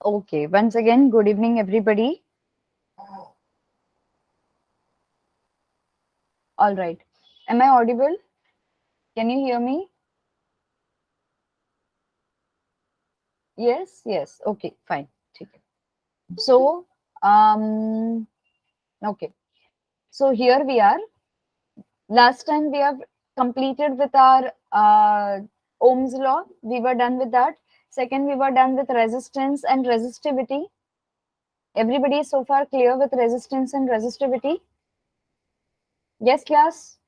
Okay, once again, good evening, everybody. All right. Am I audible? Can you hear me? Yes, yes. Okay, fine. ठीक है. So, okay. So here we are. Last time we have completed with our Ohm's law. We were done with that. Second, we were done with resistance and resistivity. Everybody is so far clear with resistance and resistivity? Yes, class?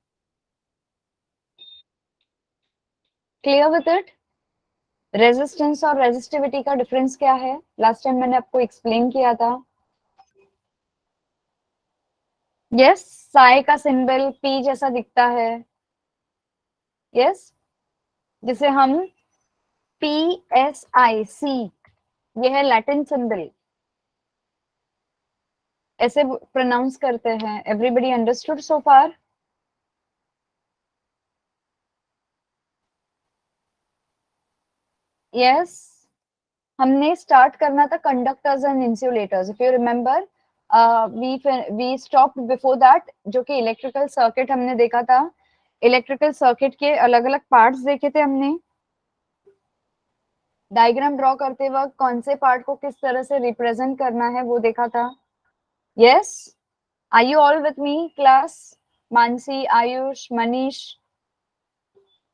Clear with it? Resistance और resistivity का difference क्या है? Last time मैंने आपको explain किया था. Yes, Sai का symbol P जैसा दिखता है. यस, जिसे हम पी एस आई सी, ये है लैटिन सिंबल, ऐसे प्रोनाउंस करते हैं. Everybody understood so far? Yes, हमने स्टार्ट करना था conductors and insulators. If you remember, we stopped before that, जो कि इलेक्ट्रिकल सर्किट हमने देखा था. इलेक्ट्रिकल सर्किट के अलग अलग पार्ट्स देखे थे हमने. डायग्राम ड्रॉ करते वक्त कौन से पार्ट को किस तरह से रिप्रेजेंट करना है वो देखा था. Yes, are you all with me class? Manasi, Ayush, Manish,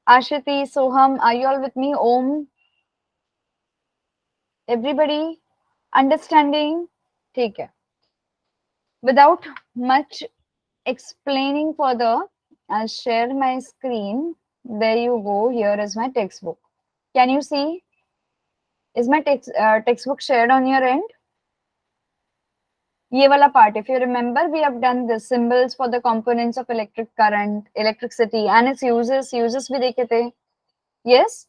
Ashiti, Soham, are you all with me? Om, everybody understanding? ठीक है. Without much explaining further, I'll share my screen. There you go. Here is my textbook. Can you see? Is my textbook shared on your end? ये वाला part, if you remember, we have done the symbols for the components of electric current, electricity and its uses भी देखे थे. Yes,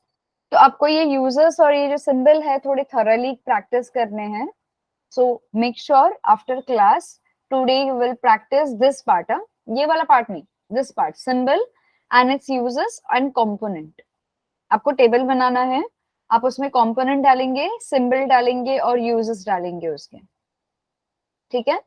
तो आपको ये uses और ये जो symbol है थोड़े thoroughly practice करने हैं. So make sure after class today you will practice this part. ये वाला part नहीं, this part, symbol and its uses and component. आपको टेबल बनाना है, आप उसमें component डालेंगे, symbol डालेंगे और uses डालेंगे उसके. ठीक है.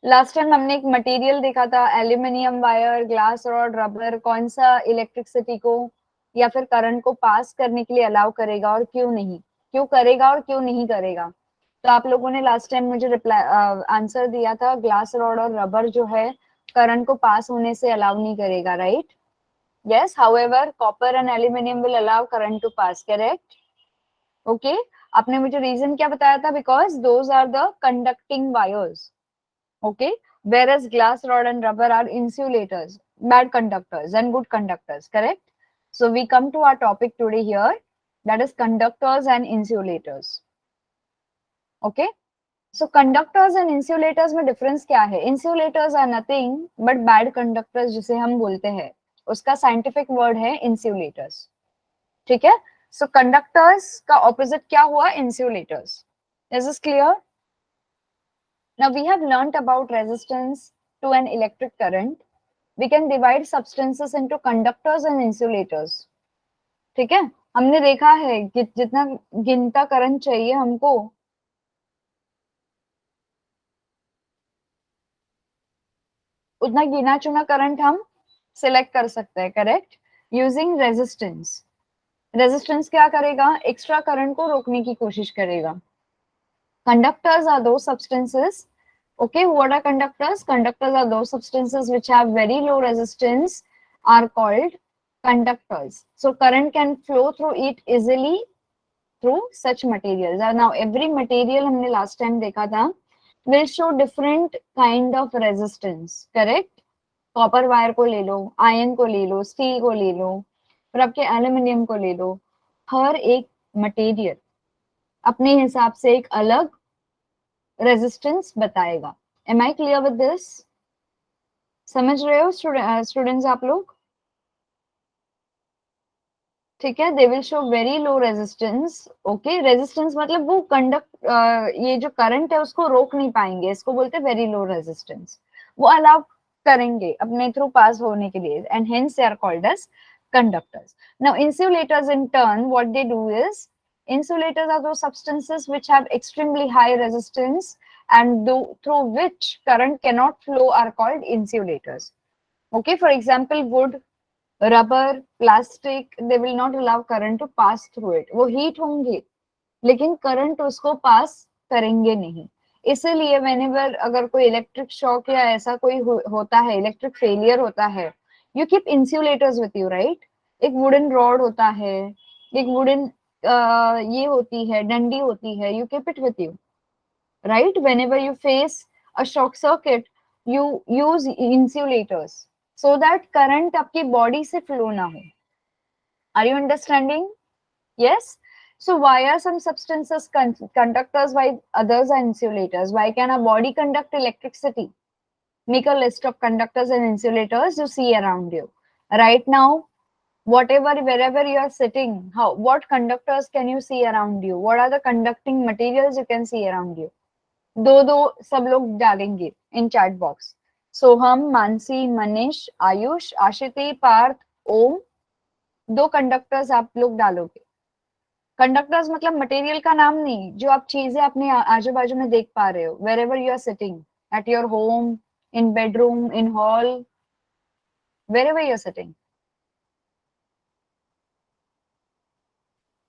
लास्ट टाइम हमने एक मटेरियल देखा था, aluminium wire, glass rod, rubber. कौन सा इलेक्ट्रिसिटी को या फिर करंट को पास करने के लिए अलाउ करेगा और क्यों नहीं, क्यों करेगा और क्यों नहीं करेगा. तो आप लोगों ने लास्ट टाइम मुझे रिप्लाई आंसर दिया था, ग्लास रॉड और रबर जो है करंट को पास होने से अलाउ नहीं करेगा, right? Yes, however copper and aluminium will allow current to pass, correct? Okay, आपने मुझे रीजन क्या बताया था? Because those are the conducting wires. Okay, whereas glass rod and rubber are insulators, bad conductors and good conductors, correct? So we come to our topic today here, that is conductors and insulators. Okay, so conductors and insulators में difference क्या है? Insulators are nothing but bad conductors जिसे हम बोलते हैं, उसका scientific word है insulators. ठीक है. So conductors का opposite क्या हुआ? Insulators. Is this clear? Now we have learnt about resistance to an electric current. We can divide substances into conductors and insulators. ठीक है, हमने देखा है कि जितना गिनता करंट चाहिए हमको, उतना गिना चुना करंट हम सिलेक्ट कर सकते हैं, करेक्ट? Using resistance. रेजिस्टेंस क्या करेगा? एक्स्ट्रा करंट को रोकने की कोशिश करेगा. Conductors are those substances. Okay, what are conductors? Conductors are those substances which have very low resistance, are called conductors. So current can flow through it easily through such materials. Now every material हमने last time देखा था will show different kind of resistance, correct? Copper wire को ले लो, iron को ले लो, steel को ले लो, फिर आपके एल्यूमिनियम को ले लो. हर एक मटेरियल अपने हिसाब से एक अलग रेजिस्टेंस बताएगा. Am I clear with this? समझ रहे हो स्टूडेंट्स आप लोग? ठीक है. They will show very low resistance. Okay, resistance मतलब वो कंडक्ट, ये जो करंट है उसको रोक नहीं पाएंगे, इसको बोलते हैं वेरी लो रेजिस्टेंस. वो अलाउ करेंगे अपने थ्रू पास होने के लिए, and hence they are called as conductors. Now insulators in turn, what they do is Insulators are those substances which have extremely high resistance and through which current cannot flow are called insulators. Okay, for example, wood, rubber, plastic, they will not allow current to pass through it. वो heat होंगे, लेकिन current उसको पास करेंगे नहीं. इसीलिए whenever अगर कोई electric shock या ऐसा कोई होता है, इलेक्ट्रिक फेलियर होता है, you keep insulators with you, right? एक वुडन रॉड होता है, एक वुडन ये होती है, डंडी होती है, you keep it with you, right? Whenever you face a shock circuit, you use insulators so that current आपकी body से flow ना हो. Are you understanding? Yes. So why are some substances conductors while others are insulators? Why can a body conduct electricity? Make a list of conductors and insulators you see around you. Right now, whatever, wherever you are sitting, what conductors can you see around you? What are the conducting materials you can see around you? दो सब लोग डालेंगे in chat box. Soham, Manasi, Manish, Ayush, Ashiti, Parth, Om, 2 conductors आप लोग डालोगे. Conductors मतलब material का नाम नहीं, जो आप चीजें अपने आजू बाजू में देख पा रहे हो, wherever you are sitting, at your home, in bedroom, in hall, wherever you are sitting.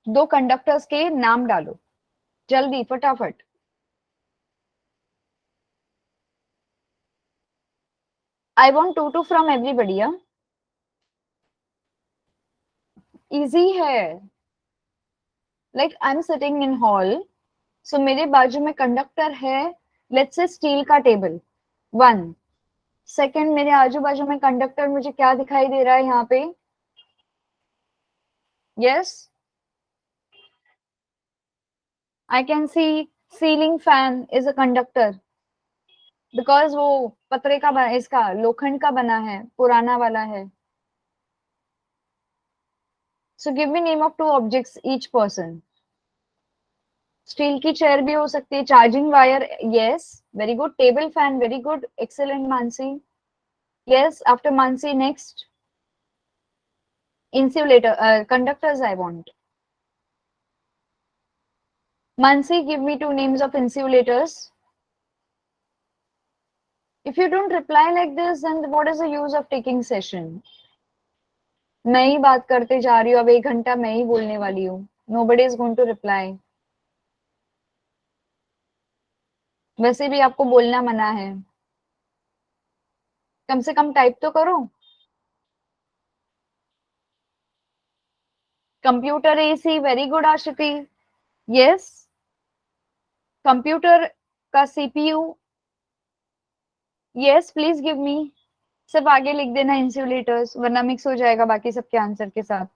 2 conductors के नाम डालो जल्दी फटाफट. I want to from everybody. Easy है. Like I am sitting in hall, so मेरे बाजू में conductor है, लेट्स से स्टील का टेबल, 1 सेकेंड. मेरे आजू बाजू में कंडक्टर, मुझे क्या दिखाई दे रहा है यहाँ पे? Yes, I can see ceiling fan is a conductor because वो पतरे का इसका लोखंड का बना है, पुराना वाला है. So give me name of 2 objects each person. Steel की चेयर भी हो सकती है, charging wire, yes, very good. Table fan, very good, excellent Mansi. Yes, after Mansi, next insulator, conductors I want. Mansi, give me 2 names of insulators. If you don't reply like this, then what is the use of taking session? मैं ही बात करते जा रही हूँ, अब 1 घंटा मैं ही बोलने वाली हूँ. Nobody is going to reply. वैसे भी आपको बोलना मना है, कम से कम टाइप तो करो. Computer AC, very good Ashiti. Yes, computer का CPU, yes, please give me. सिर्फ आगे लिख देना इंसुलेटर्स, वरना मिक्स हो जाएगा बाकी सबके आंसर के साथ.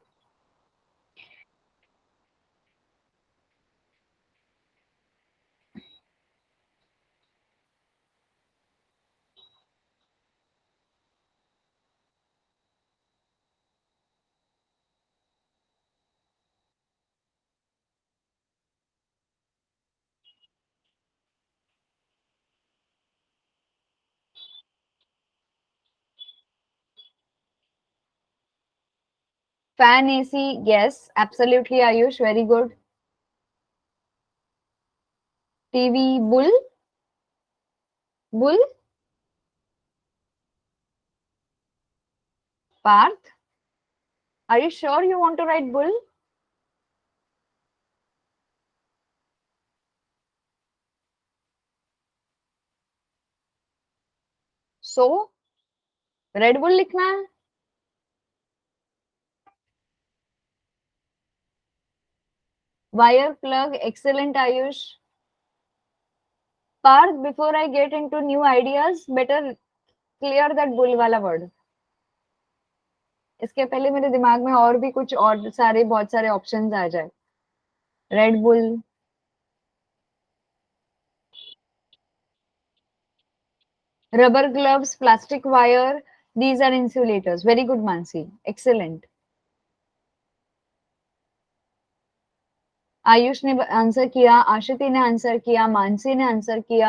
Fan AC, yes, absolutely Ayush, very good. TV, bull, bull, Parth, are you sure you want to write bull? So red bull लिखना है. Wire plug, excellent Ayush. Parth, before I get into new ideas, better clear that bull वाला word. इसके पहले मेरे दिमाग में और भी कुछ और सारे बहुत सारे ऑप्शंस आ जाए. Red bull, rubber gloves, plastic wire, these are insulators. Very good, Mansi. Excellent. Ayush ने आंसर किया, आशिति ने आंसर किया, मानसी ने आंसर किया,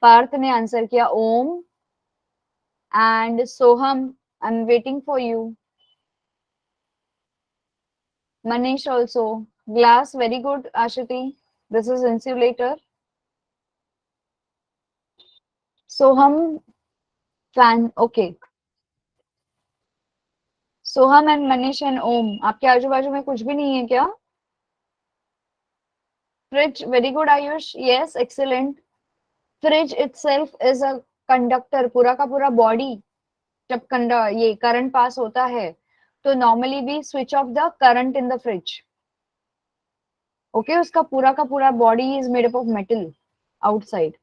पार्थ ने आंसर किया, ohm and Soham, I am waiting for you. Manish also. glass, very good, Ashiti. This is insulator. Soham, fan, okay. Soham and Manish and Om, आपके आजू बाजू में कुछ भी नहीं है क्या? Fridge, very good Ayush, yes excellent. Fridge itself is a conductor, पूरा का पूरा बॉडी जब ये करंट पास होता है तो normally we switch off the current in the fridge. Okay, उसका पूरा का पूरा body is made up of metal outside.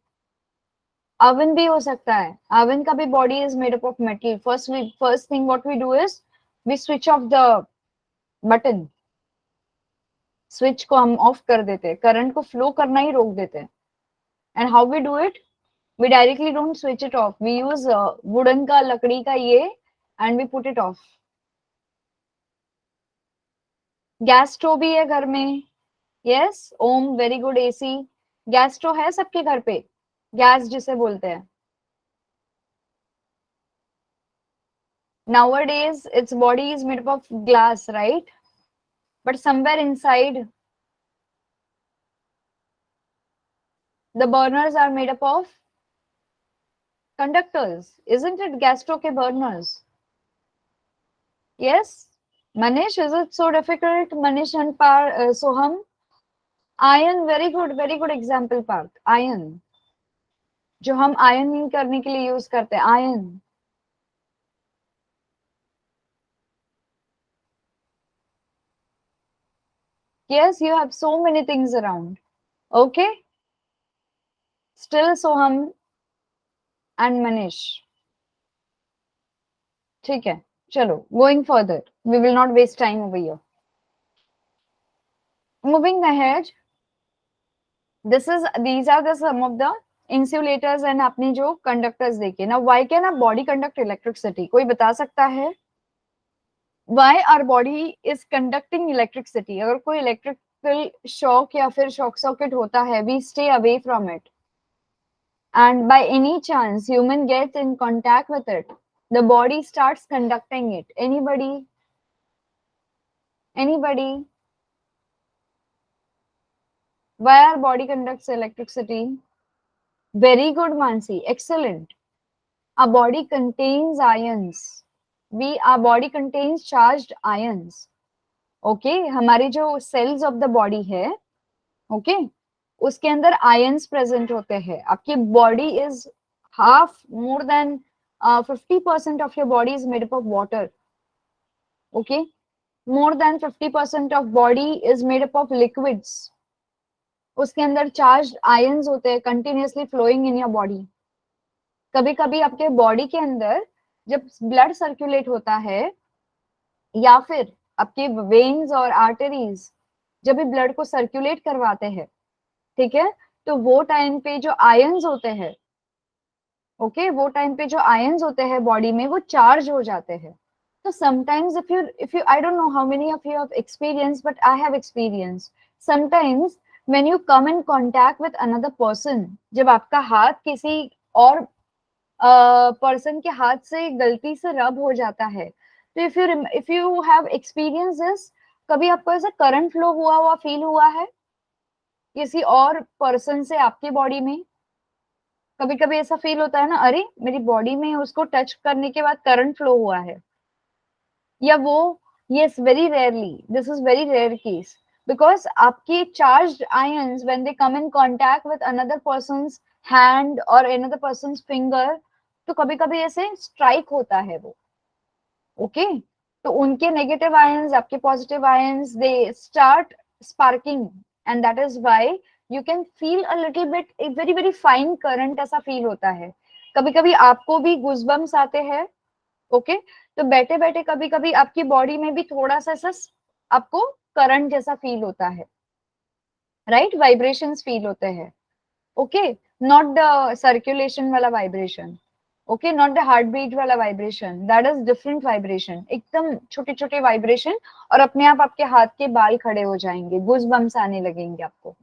Oven भी हो सकता है, ओवन का भी body is made up of metal. First thing what we do is we switch off the button. Switch को हम ऑफ कर देते हैं, करंट को फ्लो करना ही रोक देते हैं. And how we do it, we directly don't switch it off, we use wooden का, लकड़ी का ये, and we put it off. Gas stove भी है घर में. Yes Om, very good. AC, gas stove है सबके घर पे, गैस जिसे बोलते हैं. nowadays its body is made up of glass, right? But somewhere inside the burners are made up of conductors, isn't it? Gas stove ke burners. Yes, Manish, is it so difficult? Manish and Soham. Iron, very good example. Parth, iron, जो हम ion करने के लिए use करते हैं, ion. Yes, you have so many things around. Okay, still Soham and Manish. ठीक है, चलो, going further, we will not waste time over here. Moving ahead, these are the some of the insulators and आपने जो conductors देखे. Now why can a body conduct electricity? कोई बता सकता है why our body is conducting electricity? अगर कोई electrical shock या फिर shock circuit होता है, we stay away from it, and by any chance human gets in contact with it, the body starts conducting it. Anybody, why our body conducts electricity? Very good, Mansi, excellent. Our body contains ions. Our body contains charged ions. Okay, हमारे जो cells of the body है, okay, उसके अंदर ions present होते हैं. आपकी body is more than 50% of your body is made up of water. Okay, more than 50% of body is made up of liquids. उसके अंदर charged ions होते हैं continuously flowing in your body. कभी कभी आपके बॉडी के अंदर जब ब्लड सर्कुलेट होता है या फिर आपके वेन्स और आर्टरीज जब भी ब्लड को सर्कुलेट करवाते हैं, ठीक है, तो वो टाइम पे जो आयंस होते हैं, ओके, वो टाइम पे जो आयंस होते हैं बॉडी में वो चार्ज हो जाते हैं. तो sometimes if you I don't know how many of you have experienced, but I have experienced sometimes when you come in contact with another person, जब आपका हाथ किसी और पर्सन के हाथ से गलती से रब हो जाता है, तो if you have experience this, कभी आपको ऐसा करंट फ्लो हुआ फील हुआ है किसी और पर्सन से आपके बॉडी में? कभी कभी ऐसा फील होता है ना, अरे मेरी बॉडी में उसको टच करने के बाद करंट फ्लो हुआ है, या वो, yes, very rarely, this is very rare case, because आपकी charged ions when they come in contact with another person's hand और अनदर पर्सन्स फिंगर, तो कभी कभी ऐसे स्ट्राइक होता है वो. ओके, तो उनके नेगेटिव आयंस, आपके positive ions, they start sparking, and that is why you can feel a little bit a very very fine current, ऐसा फील होता है. कभी कभी आपको भी गूज़बम्स आते हैं. ओके, तो बैठे बैठे कभी कभी आपकी बॉडी में भी थोड़ा सा ऐसा आपको करंट जैसा फील होता है, राइट? वाइब्रेशंस फील होते हैं. ओके, नॉट द सर्कुलेशन वाला vibration, okay, not the heart beat वाला vibration, that is different vibration, एकदम छोटे छोटे वाइब्रेशन, और अपने आप आपके हाथ के बाल खड़े हो जाएंगे, गूज़बम्स आने लगेंगे आपको.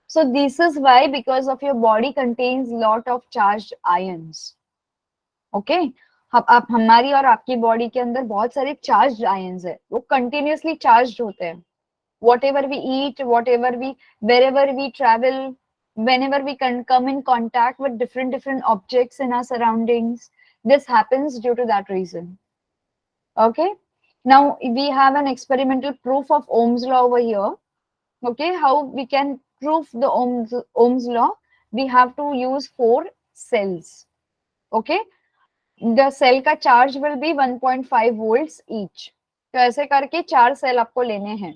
So this is why, because of your body contains lot of charged ions. Okay, आप हमारी और आपकी बॉडी के अंदर बहुत सारे चार्ज्ड आयंस है, वो कंटिन्यूअसली चार्ज्ड होते हैं, whatever we eat, wherever we travel, whenever we can come in contact with different objects in our surroundings, this happens due to that reason. Okay, now we have an experimental proof of Ohm's law over here. Okay, how we can prove the Ohm's law? We have to use 4 cells. Okay, the cell का charge will be 1.5 volts each. तो ऐसे करके 4 cell आपको लेने हैं.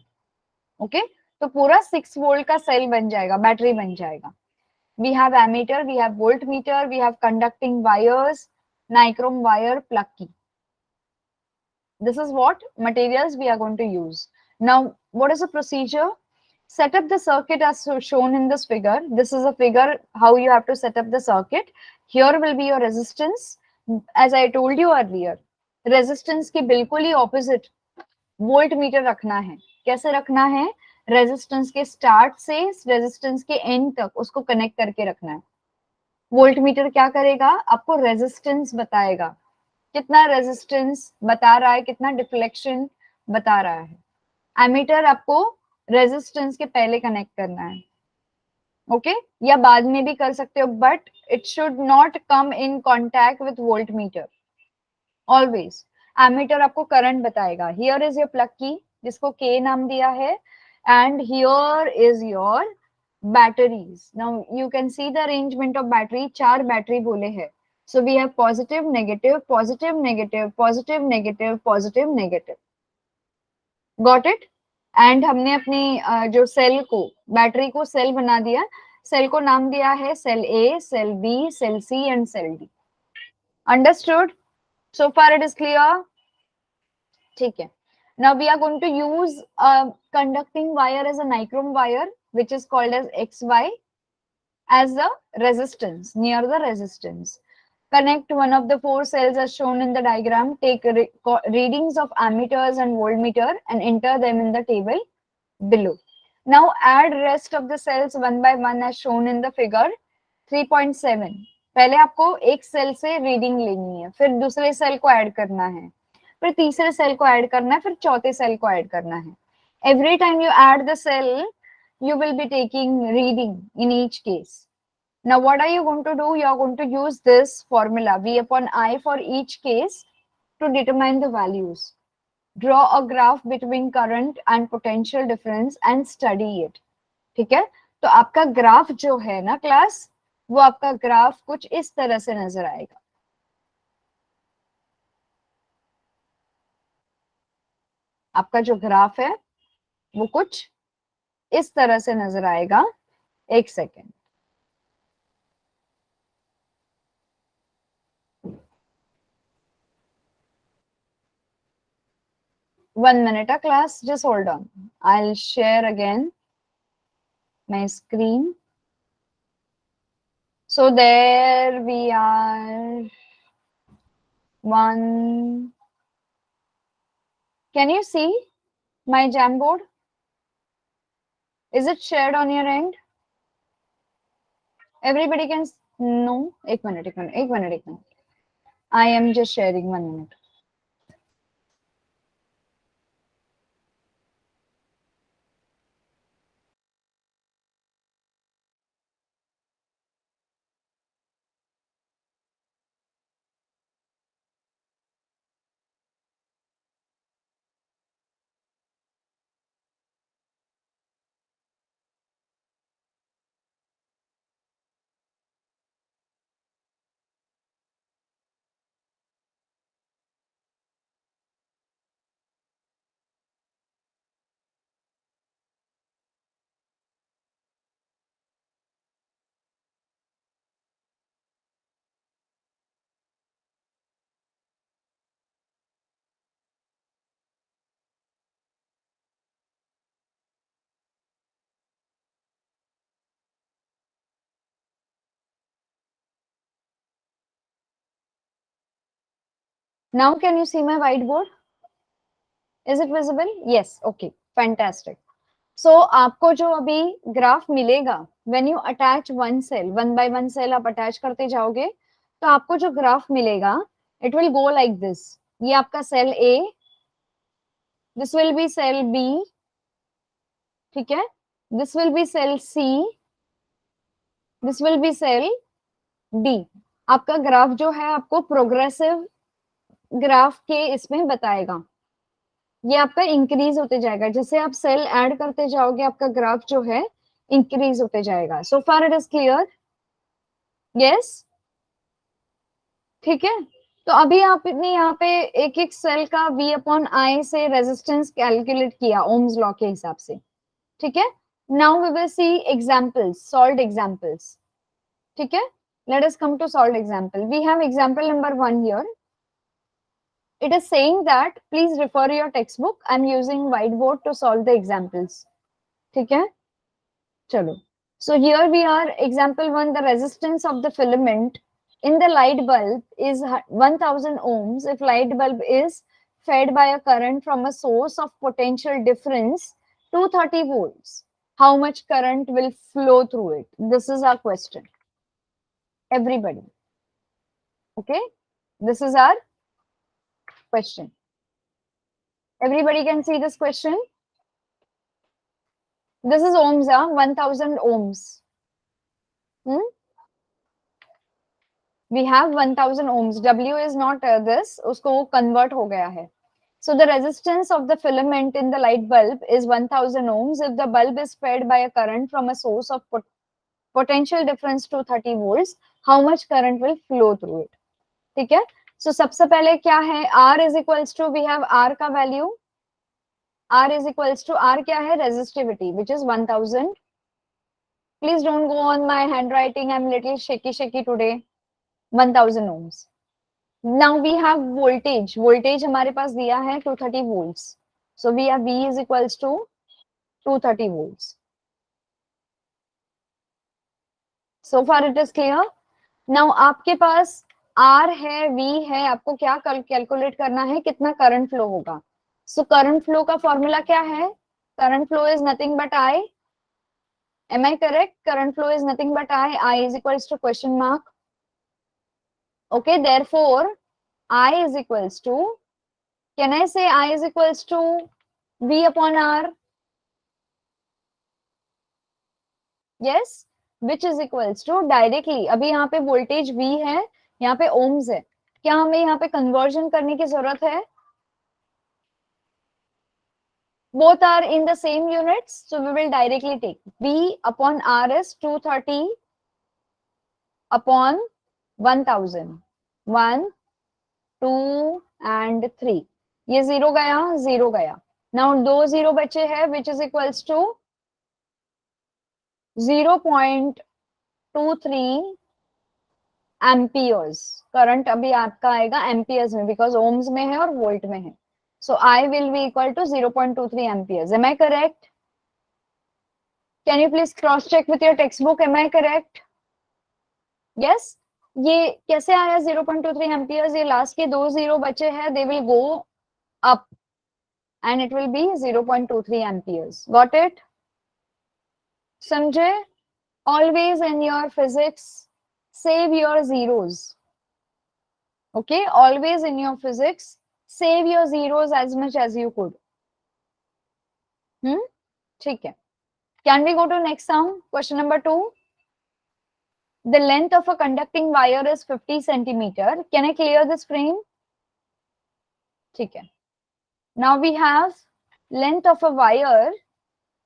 Okay, तो पूरा 6 volt का सेल बन जाएगा, बैटरी बन जाएगा. We have ammeter, we have voltmeter, we have conducting wires, nichrome wire, plug key. This is what materials we are going to use. Now, what is the procedure? Set up the circuit as shown in this figure. This is a figure how you have to set up the circuit. Here will be your resistance. As I told you earlier, resistance की बिल्कुल ही opposite voltmeter रखना है. कैसे रखना है? Resistance के start से resistance के एंड तक उसको कनेक्ट करके रखना है. वोल्टमीटर क्या करेगा? आपको रेजिस्टेंस बताएगा, कितना रेजिस्टेंस बता रहा है, कितना डिफ्लेक्शन बता रहा है. एमीटर आपको रेजिस्टेंस के पहले कनेक्ट करना है. ओके, या बाद में भी कर सकते हो, but it should not come in contact with voltmeter always. Ammeter आपको करंट बताएगा. Here is your plug key, जिसको के नाम दिया है, and here is your batteries. Now you can see the arrangement of battery. 4 battery बोले हैं. So we have positive, negative, positive, negative, positive, negative, positive, negative. Got it? And हमने अपनी जो सेल को, बैटरी को सेल बना दिया. Cell को नाम दिया है cell A, cell B, cell C and cell D. Understood? So far it is clear? ठीक है. Now we are going to use a conducting wire as a nichrome wire, which is called as XY, as the resistance, near the resistance. Connect one of the 4 cells as shown in the diagram. Take readings of ammeters and voltmeter and enter them in the table below. Now add rest of the cells one by one as shown in the figure 3.7. पहले आपको एक cell से reading लेनी है, फिर दूसरे cell को add करना है, फिर तीसरे सेल को ऐड करना है, फिर चौथे सेल को ऐड करना है. Every time you add the cell, you will be taking reading in each case. Now what are you going to do? You are going to use this formula V upon I for each case to determine the values. Draw a graph between current and potential difference and study it. ठीक है, तो आपका graph जो है ना class, वो आपका graph कुछ इस तरह से नजर आएगा. आपका जो ग्राफ है वो कुछ इस तरह से नजर आएगा. एक second. One minute, class. Just hold on. I'll share again my screen. So there we are. One. Can you see my Jamboard? Is it shared on your end? Everybody can. No. एक minute. I am just sharing 1 minute. Now can you see my whiteboard? Is it visible? Yes. Okay. Fantastic. So आपको जो अभी graph मिलेगा, when you attach one cell, one by one cell आप attach करते जाओगे, तो आपको जो ग्राफ मिलेगा, it will go like this. ये आपका cell A, this will be cell B, ठीक है, this will be cell C, this will be cell D. आपका ग्राफ जो है आपको प्रोग्रेसिव ग्राफ के इसमें बताएगा, ये आपका इंक्रीज होते जाएगा, जैसे आप सेल ऐड करते जाओगे आपका ग्राफ जो है इंक्रीज होते जाएगा। So far it is clear? Yes, ठीक है। तो अभी आपने यहाँ पे एक एक सेल का V अपॉन I से रेजिस्टेंस कैलकुलेट किया ओम्स लॉ के हिसाब से, ठीक है। Now we will see examples, solved examples, ठीक है। Let us come to solved example. We have example number 1 here. It is saying that please refer your textbook. I am using whiteboard to solve the examples. ठीक है, चलो। So here we are, example 1, the resistance of the filament in the light bulb is 1000 ohms if light bulb is fed by a current from a source of potential difference 230 volts. How much current will flow through it? This is our question. Everybody. Okay? This is our question. Everybody can see this question? This is ohms, 1000 ohms. We have 1000 ohms. W is not this, उसको convert हो गया है. So the resistance of the filament in the light bulb is 1000 ohms if the bulb is fed by a current from a source of potential difference to 30 volts. How much current will flow through it? ठीक है. So सबसे पहले क्या है, R is equals to, we have R का value, R is equals to, R क्या है, resistivity, which is 1000. Please don't go on my handwriting, I'm little shaky today. 1000 ohms. Now we have voltage. Voltage हमारे पास दिया है 230 volts. So we have V is equals to 230 volts. So far it is clear. Now आपके पास R है, V है, आपको क्या calculate करना है, कितना करंट फ्लो होगा. So करंट फ्लो का फॉर्मूला क्या है? Current flow is nothing but I. Am I correct? Current flow is nothing but I is equals to question mark. Okay, therefore I is equals to, can I say I is equals to V upon R? Yes, which is equals to directly, अभी यहाँ पे voltage V है, यहाँ पे ohms है, क्या हमें यहाँ पे कन्वर्जन करने की जरूरत है? Both are in the same units, so we will directly take V upon R is 230 upon 1000. 1, 2 and 3. ये जीरो गया, जीरो गया. Now दो जीरो बचे हैं, which is equals to 0.23 amperes. Current अभी आपका आएगा एम्पियर्स में, बिकॉज ओम्स में है और वोल्ट में है. So I will be equal to 0.23 amperes. Am I correct? Can you please cross check with your text book? Am I correct? Yes. ये कैसे आया 0.23 एम्पियर्स? ये लास्ट के दो जीरो बचे हैं, they will go up and it will be 0.23 amperes. Got it? समझे? Always in your physics, save your zeros. Okay? Always in your physics, save your zeros as much as you could. ठीक है. Can we go to next sum? Question number 2. The length of a conducting wire is 50 centimeter. Can I clear the screen? ठीक है. Now we have length of a wire.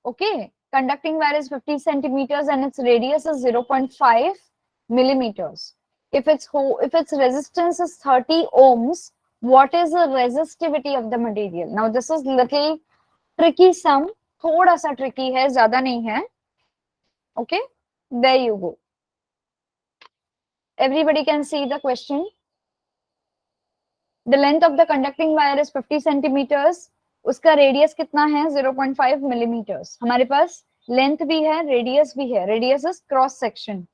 Okay, conducting wire is 50 centimeters and its radius is 0.5 millimeters. If its resistance is 30 ohms, what is the resistivity of the material? Now this is little tricky sum, थोड़ा सा tricky है, ज़्यादा नहीं है. Okay, there you go. Everybody can see the question. The length of the conducting wire is 50 centimeters. उसका radius कितना है? 0.5 millimetres. हमारे पास लेंथ भी है, रेडियस भी है. Radius is cross section.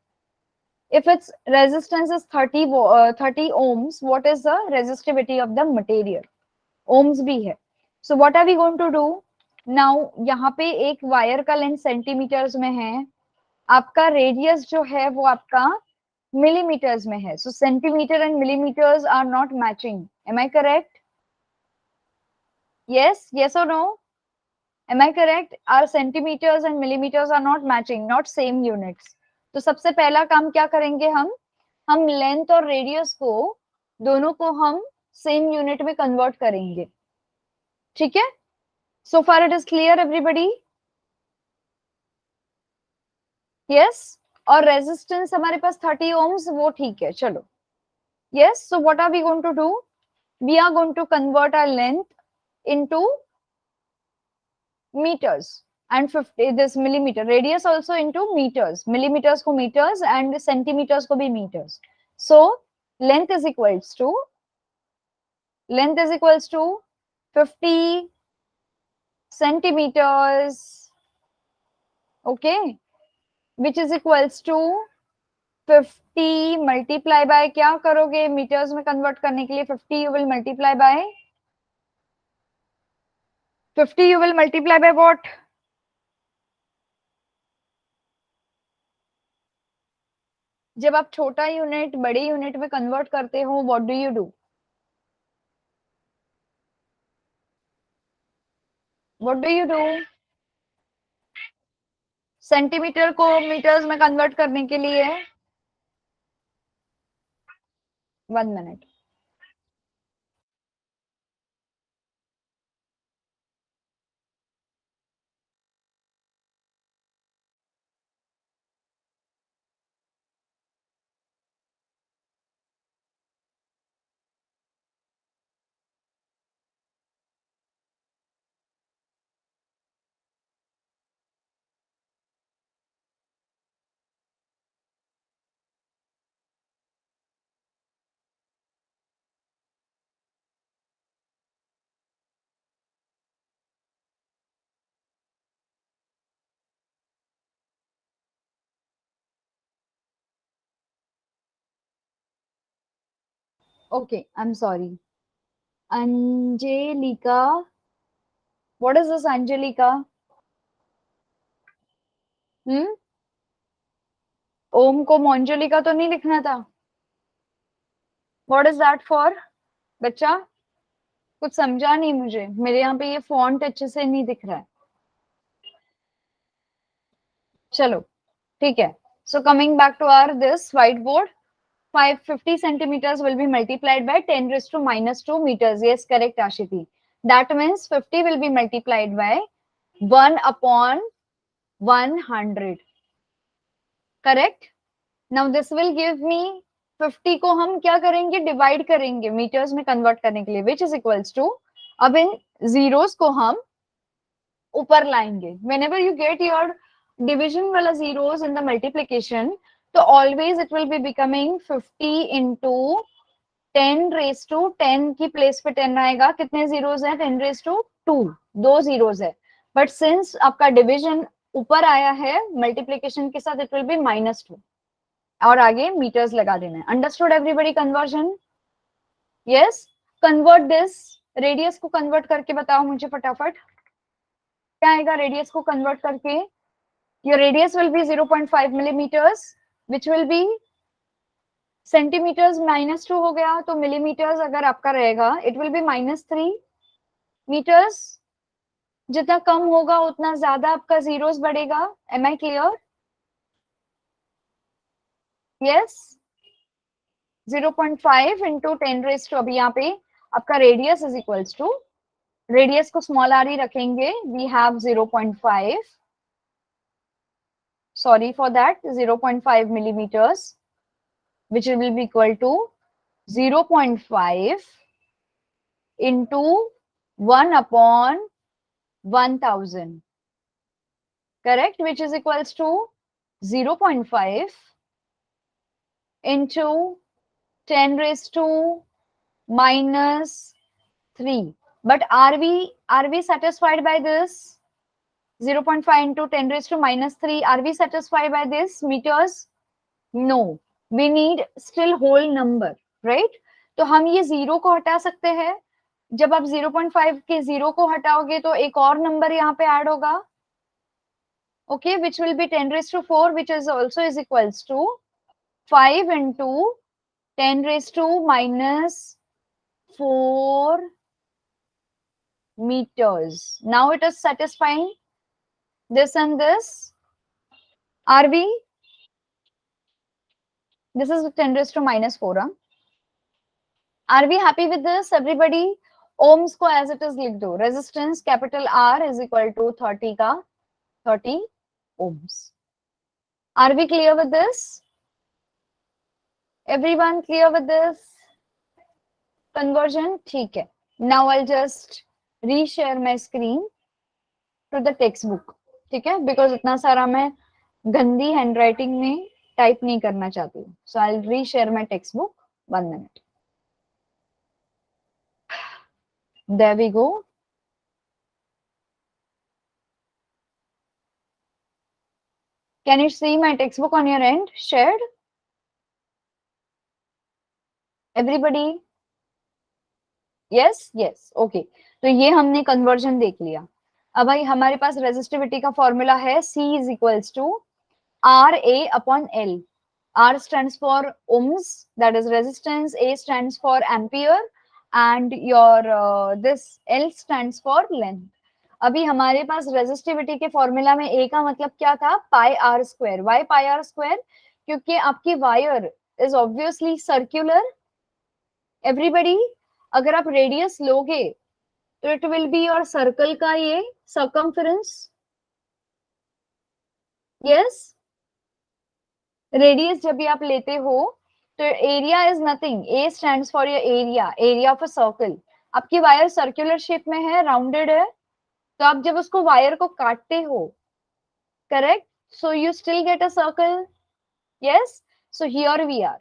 If its resistance is 30 ohms, what is the resistivity of the material? Ohms भी है. So what are we going to do? Now यहाँ पे एक वायर का लेंथ सेंटीमीटर्स में है, आपका रेडियस जो है वो आपका millimeters में है. So centimeter and millimeters are not matching. Am I correct? Yes, yes or no? Am I correct? Our centimeters and millimeters are not matching, not same units. तो सबसे पहला काम क्या करेंगे हम लेंथ और रेडियस को दोनों को हम सेम यूनिट में कन्वर्ट करेंगे. ठीक है? So far it is clear everybody? Yes? और रेजिस्टेंस हमारे पास 30 ohms, वो ठीक है. चलो. Yes, so what are we going to do? We are going to convert our length into meters and 50 this millimeter, radius also into meters, millimeters ko meters and centimeters ko bhi meters. So length is equals to 50 centimeters, okay, which is equals to 50 multiply by, क्या करोगे meters में convert करने के लिए 50 you will multiply by 50 you will multiply by what? जब आप छोटा unit बड़े यूनिट में कन्वर्ट करते हो, what do you do? What do you do? Centimetre को मीटर्स में कन्वर्ट करने के लिए 1 minute. Okay, I am sorry. Angelica, what is this Angelica? Om को मोंजलिका तो नहीं लिखना था. What is that for? बच्चा कुछ समझा नहीं मुझे, मेरे यहाँ पे ये फॉन्ट अच्छे से नहीं दिख रहा है. चलो ठीक है. So coming back to our this whiteboard, 550 centimeters will be multiplied by 10 raised to minus 2 meters. Yes, correct, Ashiti. That means 50 will be multiplied by 1 upon 100. Correct? Now this will give me 50 को हम क्या करेंगे? Divide करेंगे metres में convert करने के लिए, which is equals to, अब इन जीरोस को हम ऊपर लाएंगे. Whenever you get your division वाला zeros in the multiplication, तो always it will be becoming 50 into 10 raised to 10 की प्लेस पे 10 आएगा. कितने जीरोस हैं? 10 raised to 2, 2 जीरोस है. बट सिंस आपका डिविजन ऊपर आया है मल्टीप्लीकेशन के साथ, इट विल बी -2 और आगे मीटर्स लगा देना है. Understood everybody conversion? Yes. Convert this, radius को कन्वर्ट करके बताओ मुझे फटाफट. क्या आएगा रेडियस को कन्वर्ट करके? Your radius will be 0.5 millimetres, which will be centimetres. -2 हो गया तो मिलीमीटर्स अगर आपका रहेगा, इट विल बी -3 मीटर्स. जितना कम होगा उतना ज्यादा आपका जीरोस बढ़ेगा. Am I clear? Yes. 0.5 into 10 raised to, अभी यहाँ पे आपका radius is equals to, radius को स्मॉल आर ही रखेंगे. We have 0.5, sorry for that, 0.5 millimeters, which will be equal to 0.5 into 1 upon 1000. Correct? Which is equals to 0.5 into 10 raised to -3. But are we satisfied by this? 0.5 into 10 raised to -3. Are we satisfied by this meters? No. We need still whole number, right? तो हम ये zero को हटा सकते हैं. जब आप 0.5 के जीरो को हटाओगे तो एक और नंबर यहाँ पे ऐड होगा. Okay, which will be 10 raised to 4, which is also is equals to 5 into 10 raised to -4 meters. Now it is satisfying this and this. Are we? This is 10 raised to minus 4. Huh? Are we happy with this, everybody? Ohms को as it is लिख दो. Resistance capital R is equal to 30 का 30 ohms. Are we clear with this? Everyone clear with this conversion? ठीक है. Now I'll just reshare my screen to the textbook. ठीक है? Because इतना सारा मैं गंदी handwriting में टाइप नहीं करना चाहती हूँ. So I'll reshare my textbook. 1 minute. There we go. Can you see my textbook on your end? Shared? Everybody? Yes? Yes. Okay. तो ये हमने conversion देख लिया. अब भाई हमारे पास resistivity का formula है C is equals to RA upon L. R stands for ohms, that is resistance. A stands for ampere, and your this L stands for length. अभी हमारे पास रेजिस्टिविटी के फॉर्मूला में ए का मतलब क्या था? Pi r square. Why pi r square? क्योंकि आपकी wire is obviously circular. Everybody, अगर आप रेडियस लोगे तो it will be your circle का ये सर्कमफेरेंस. यस, रेडियस जब भी आप लेते हो तो area is nothing. A stands for your area, area of a circle. आपकी वायर सर्कुलर शेप में है, राउंडेड है, तो आप जब उसको वायर को काटते हो, correct, so you still get a circle. Yes, so here we are.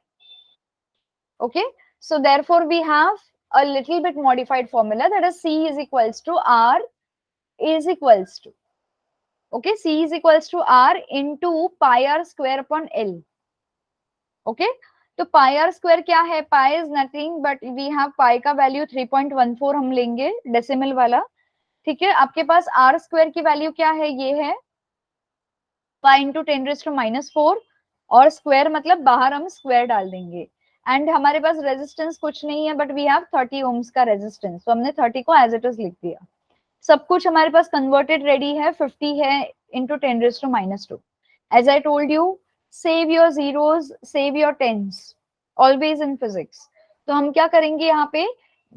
Okay, so therefore we have a little bit modified formula, that is C is equals to R is equals to, okay, C is equals to R into pi R square upon L. Okay, तो pi R square क्या है? Pi is nothing but we have pi का value 3.14 हम लेंगे decimal वाला. ठीक है, आपके पास R स्क्वायर की वैल्यू क्या है? ये है pi into 10 raised to minus 4, और स्क्वायर मतलब बाहर हम स्क्वायर डाल देंगे. एंड हमारे पास रेजिस्टेंस कुछ नहीं है बट वी हैव 30 ओम्स का रेजिस्टेंस, तो हमने 30 को एज इट इज लिख दिया. सब कुछ हमारे पास कन्वर्टेड रेडी है. 50 है into 10 raised to minus 2. As I told you, save your zeros, save your tens, always in physics. तो हम क्या करेंगे यहाँ पे?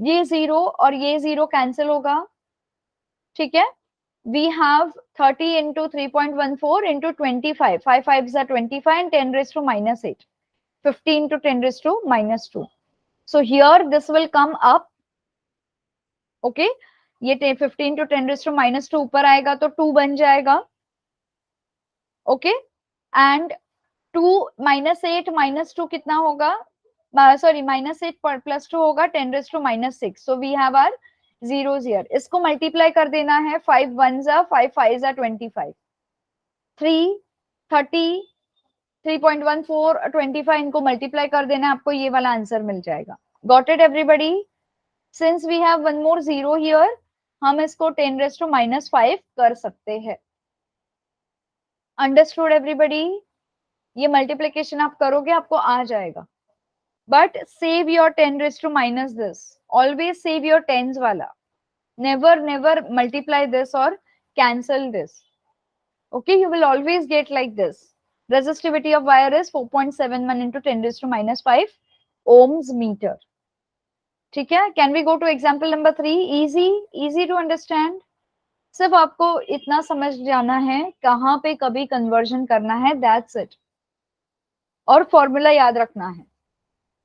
ये जीरो और ये जीरो कैंसिल होगा. ठीक है, we have 30 into 3.14 into 25. 5 5s are 25 and 10 raised to minus 8. 50 into 10 raised to minus 2. So here this will come up. Okay, ये 50 into 10 raised to minus 2 ऊपर आएगा तो 2 बन जाएगा. Okay, and 2 minus 8 minus 2 कितना होगा? सॉरी, minus 8 plus 2 होगा 10 raised to minus 6. So we have our zeros here. इसको मल्टीप्लाई कर देना है. 5 1s are 5 5s are 25. 3 30 3.14 25 इनको मल्टीप्लाई कर देना है, आपको ये वाला आंसर मिल जाएगा. Got it everybody? Since we have one more zero here, हम इसको 10 raised to minus 5 कर सकते हैं. Understood everybody? ये मल्टीप्लिकेशन आप करोगे आपको आ जाएगा. But save your 10 raised to minus this. Always save your tens वाला. Never multiply this or cancel this. Okay, you will always get like this. Resistivity of wire is 4.71 into 10 raised to minus 5 ohms meter. ठीक है, can we go to example number 3? Easy to understand. सिर्फ आपको इतना समझ जाना है कहाँ पे कभी कन्वर्जन करना है, that's it. और फॉर्मूला याद रखना है.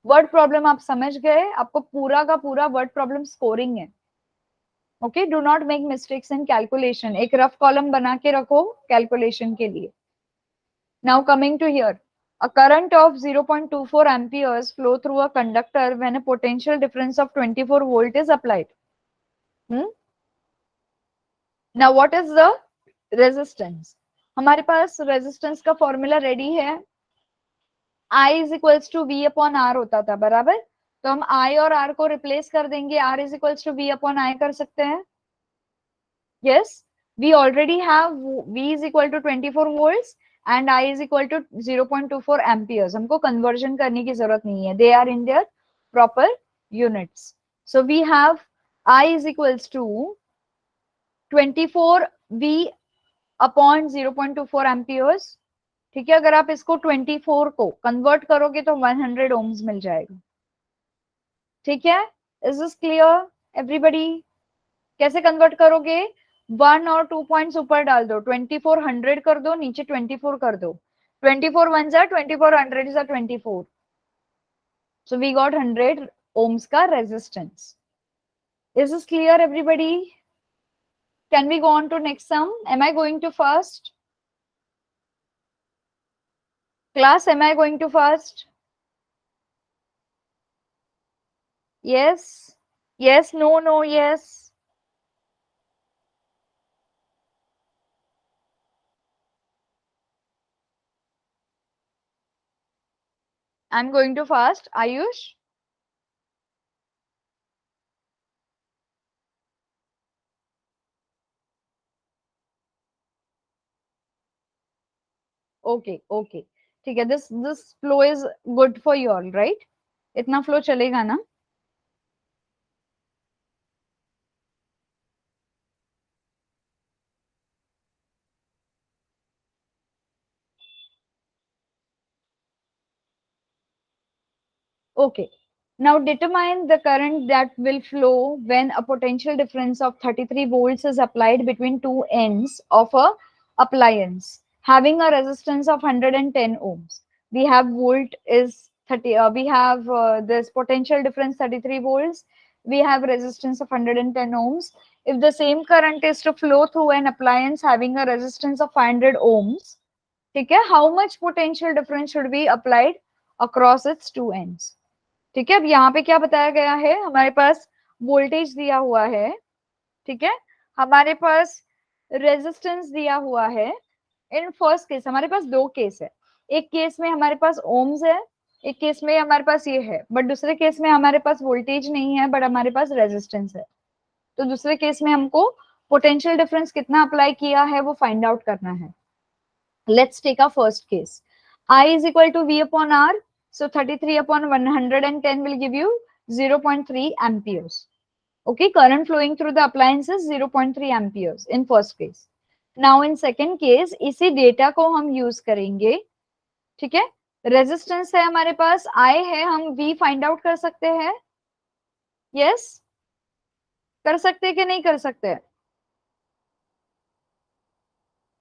वर्ड प्रॉब्लम आप समझ गए, आपको पूरा का पूरा वर्ड प्रॉब्लम स्कोरिंग है. Okay, do not make mistakes in calculation. एक रफ कॉलम बना के रखो कैलकुलेशन के लिए. Now coming to here, a current of 0.24 amperes flow through a conductor when a potential difference of 24 volt is applied. Now what is the resistance? हमारे पास resistance का formula ready है. I is equals to V upon R होता था, बराबर. तो हम I और R को रिप्लेस कर देंगे. R is equals to V upon I कर सकते हैं. Yes, we already have V is equal to 24 volts and I is equal to 0.24 amperes. हमको कन्वर्जन करने की जरूरत नहीं है. They are in their proper units. So we have I is equals to 24V upon 0.24 amperes. ठीक है, अगर आप इसको 24 को कन्वर्ट करोगे तो 100 ओम्स मिल जाएगा। ठीक है, इज दिस क्लियर एवरीबडी? कैसे कन्वर्ट करोगे? 1 और 2 पॉइंट्स ऊपर डाल दो, 24 100 कर दो, नीचे 24 कर दो। 24 1 जा 24, 100 जा 24, so we got 100 ohms का resistance. Is this clear everybody? Can we go on to next sum? Am I going to first? Class, am I going to first? Yes, yes, no, no, yes. I'm going to first. Ayush? Okay, okay. ठीक है, this flow is good for you all, right? इतना flow चलेगा ना? Okay. Now determine the current that will flow when a potential difference of 33 volts is applied between two ends of a appliance having a resistance of 110 ohms. We have volt is 30. We have this potential difference 33 volts. We have resistance of 110 ohms. If the same current is to flow through an appliance having a resistance of 500 ohms, ठीक है, how much potential difference should be applied across its two ends? ठीक है, अब यहाँ पे क्या बताया गया है, हमारे पास वोल्टेज दिया हुआ है, ठीक है, हमारे पास रेजिस्टेंस दिया हुआ है। इन फर्स्ट केस हमारे पास दो केस है, एक केस में हमारे पास ओम्स है, एक केस में हमारे पास ये है, बट दूसरे केस में हमारे पास वोल्टेज नहीं है बट हमारे पास रेजिस्टेंस है। तो दूसरे केस में हमको पोटेंशियल डिफरेंस कितना अप्लाई किया है वो फाइंड आउट करना है। Let's take a first case, I is equal to V upon R. So 33 upon 110 will give you 0.3 amperes. Okay, current flowing through the appliance is 0.3 amperes in first case. Now in second case, इसी data को हम use करेंगे, ठीक है, resistance है हमारे पास, I है, हम V फाइंड आउट कर सकते हैं। यस, कर सकते हैं कि नहीं कर सकते?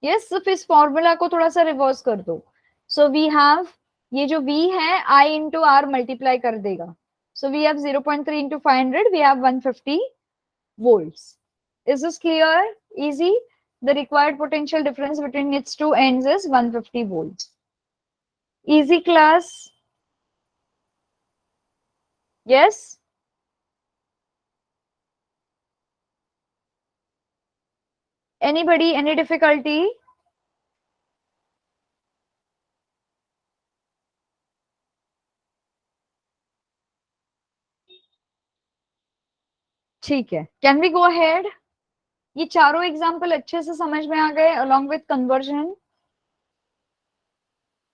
यस, सिर्फ इस फॉर्मूला को थोड़ा सा रिवर्स कर दो। सो वी हैव, ये जो V है I इंटू आर मल्टीप्लाई कर देगा। So we have 0.3 into 500, we have 150 volts. Is this clear? Easy. The required potential difference between its two ends is 150 volts. Easy class? Yes? Anybody, any difficulty? ठीक है, can we go ahead? ये चारों example अच्छे से समझ में आ गए along with conversion?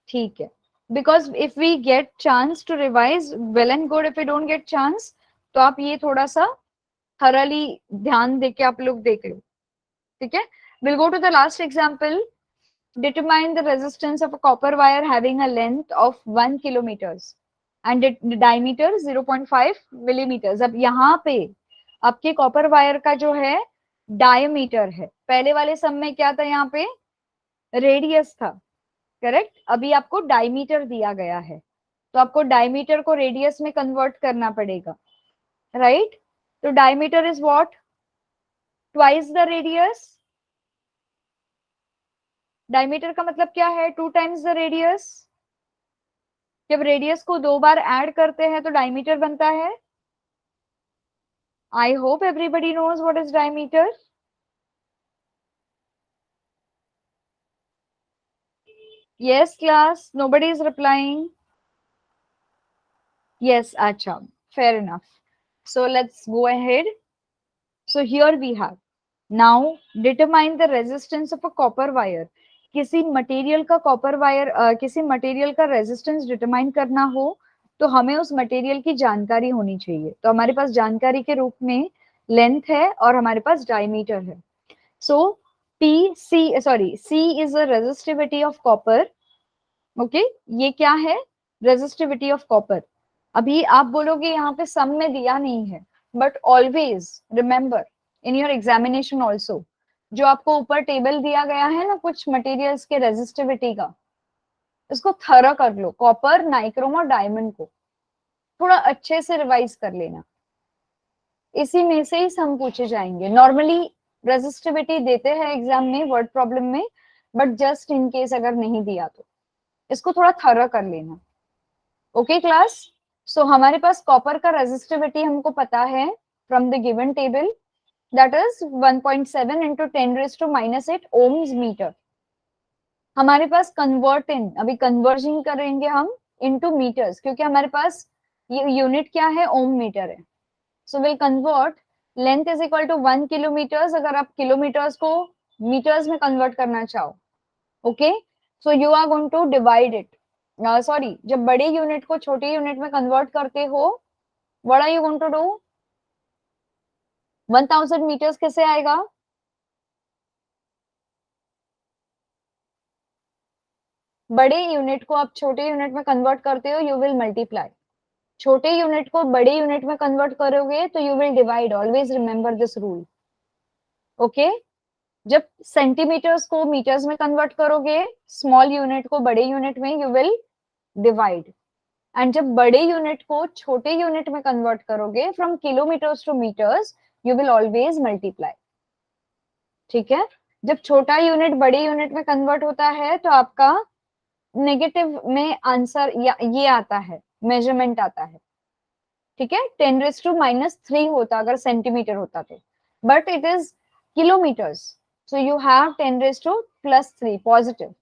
ठीक है, because if we get chance to revise, well and good. If we don't get chance, तो आप ये थोड़ा सा thoroughly ध्यान देके आप लोग देख लो, ठीक है। We'll go to the last example. Determine the resistance of a copper wire having a length of 1 kilometers and the diameter 0.5 millimeters. अब यहाँ पे आपके कॉपर वायर का जो है डायमीटर है, पहले वाले सम में क्या था, यहाँ पे रेडियस था, करेक्ट। अभी आपको डायमीटर दिया गया है, तो आपको डायमीटर को रेडियस में कन्वर्ट करना पड़ेगा, राइट। तो diameter is what? Twice the radius. Diameter का मतलब क्या है? 2 टाइम्स द रेडियस। जब रेडियस को 2 बार ऐड करते हैं तो डायमीटर बनता है। I hope everybody knows what is diameter. yes class, nobody is replying. yes, acha, fair enough. So let's go ahead. So here we have, now determine the resistance of a copper wire. किसी material का copper wire, किसी material का resistance determine करना हो तो हमें उस material की जानकारी होनी चाहिए। तो हमारे पास जानकारी के रूप में लेंथ है और हमारे पास डायमीटर है। So C is the resistivity of copper. Okay, ये क्या है? resistivity of copper. अभी आप बोलोगे यहाँ पे सम में दिया नहीं है, but always remember in your examination also, जो आपको ऊपर टेबल दिया गया है ना कुछ मटेरियल्स के रेजिस्टिविटी का, इसको थरा कर लो, कॉपर, नाइक्रोम और डायमंड को थोड़ा अच्छे से रिवाइज कर लेना, इसी में से ही सम पूछे जाएंगे। नॉर्मली रेजिस्टिविटी देते हैं एग्जाम में वर्ड प्रॉब्लम में, बट जस्ट इन केस अगर नहीं दिया तो इसको थोड़ा थरा कर लेना। ओके क्लास, सो हमारे पास कॉपर का रेजिस्टिविटी हमको पता है from the given table, that is 1.7 into 10⁻⁻8 ohms metre. हमारे पास कन्वर्ट इन, अभी कन्वर्जन करेंगे हम इनटू मीटर्स, क्योंकि हमारे पास ये यूनिट क्या है, ओम मीटर है। So will convert length is equal to 1 kilometres, अगर आप किलोमीटर्स को मीटर्स में कन्वर्ट करना चाहो। Okay, so you are going to divide it, sorry, जब बड़े यूनिट को छोटे यूनिट में कन्वर्ट करते हो, what are you going to do, 1000 metres कैसे आएगा? बड़े यूनिट को आप छोटे यूनिट में कन्वर्ट करते हो, यू विल मल्टीप्लाई। छोटे यूनिट को बड़े यूनिट में कन्वर्ट करोगे तो you will divide, always remember this rule. Okay, जब सेंटीमीटर्स को मीटर्स में कन्वर्ट करोगे, स्मॉल यूनिट को बड़े यूनिट में, यू विल डिवाइड। एंड जब बड़े यूनिट को छोटे यूनिट में कन्वर्ट करोगे, from kilometres to metres, you will always multiply. ठीक है, जब छोटा यूनिट बड़े यूनिट में कन्वर्ट होता है तो आपका नेगेटिव में आंसर ये आता है, मेजरमेंट आता है। ठीक है, 10⁻³ होता अगर सेंटीमीटर होता तो, but it is kilometres, so you have 10⁻+3 positive.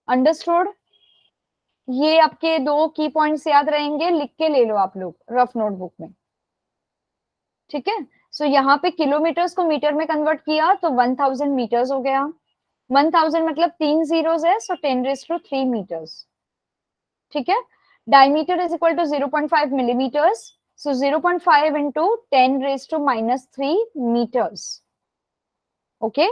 Understood? ये आपके दो की पॉइंट्स याद रहेंगे, लिख के ले लो आप लोग रफ नोटबुक में। ठीक है, सो यहाँ पे किलोमीटर्स को मीटर में कन्वर्ट किया तो 1000 मीटर्स हो गया। 1000 मतलब 3 जीरोस है, सो 10⁻³ मीटर्स। ठीक है, diameter is equal to 0.5 millimeters, so 0.5 into 10⁻³ meters. Okay,